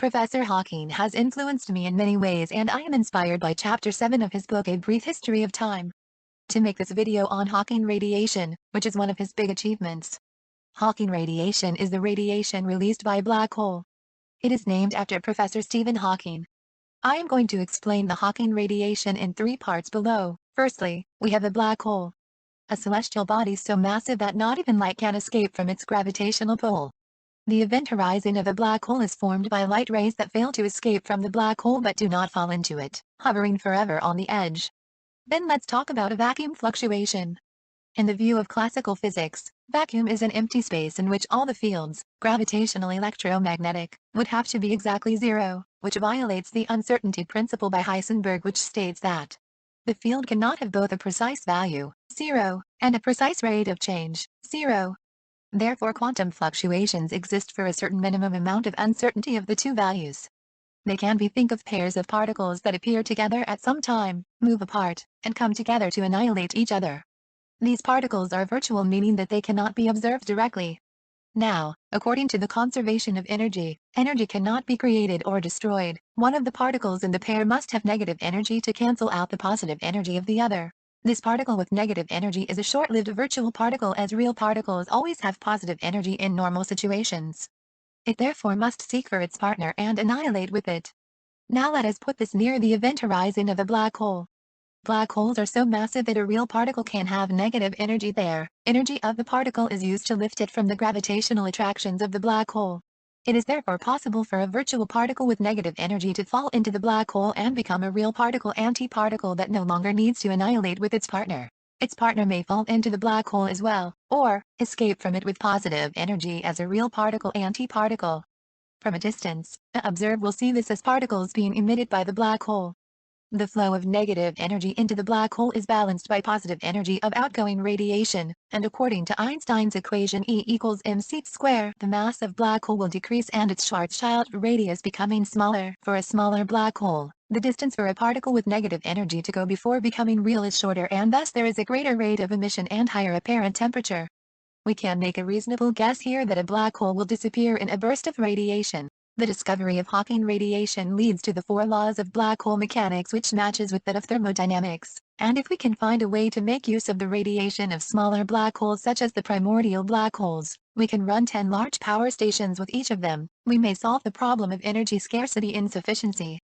Professor Hawking has influenced me in many ways, and I am inspired by Chapter 7 of his book A Brief History of Time to make this video on Hawking radiation, which is one of his big achievements. Hawking radiation is the radiation released by a black hole. It is named after Professor Stephen Hawking. I am going to explain the Hawking radiation in 3 parts below. Firstly, we have a black hole, a celestial body so massive that not even light can escape from its gravitational pull. The event horizon of a black hole is formed by light rays that fail to escape from the black hole but do not fall into it, hovering forever on the edge. Then let's talk about a vacuum fluctuation. In the view of classical physics, vacuum is an empty space in which all the fields, gravitational, electromagnetic, would have to be exactly zero, which violates the uncertainty principle by Heisenberg, which states that the field cannot have both a precise value, 0, and a precise rate of change, 0. Therefore, quantum fluctuations exist for a certain minimum amount of uncertainty of the two values. They can be think of pairs of particles that appear together at some time, move apart, and come together to annihilate each other. These particles are virtual, meaning that they cannot be observed directly. Now, according to the conservation of energy, energy cannot be created or destroyed. One of the particles in the pair must have negative energy to cancel out the positive energy of the other. This particle with negative energy is a short-lived virtual particle, as real particles always have positive energy in normal situations. It therefore must seek for its partner and annihilate with it. Now let us put this near the event horizon of a black hole. Black holes are so massive that a real particle can have negative energy there. Energy of the particle is used to lift it from the gravitational attractions of the black hole. It is therefore possible for a virtual particle with negative energy to fall into the black hole and become a real particle antiparticle that no longer needs to annihilate with its partner. Its partner may fall into the black hole as well, or escape from it with positive energy as a real particle antiparticle. From a distance, the observer will see this as particles being emitted by the black hole. The flow of negative energy into the black hole is balanced by positive energy of outgoing radiation, and according to Einstein's equation E equals mc², the mass of black hole will decrease and its Schwarzschild radius becoming smaller. For a smaller black hole, the distance for a particle with negative energy to go before becoming real is shorter, and thus there is a greater rate of emission and higher apparent temperature. We can make a reasonable guess here that a black hole will disappear in a burst of radiation. The discovery of Hawking radiation leads to the 4 laws of black hole mechanics, which matches with that of thermodynamics, and if we can find a way to make use of the radiation of smaller black holes such as the primordial black holes, we can run 10 large power stations with each of them. We may solve the problem of energy scarcity insufficiency.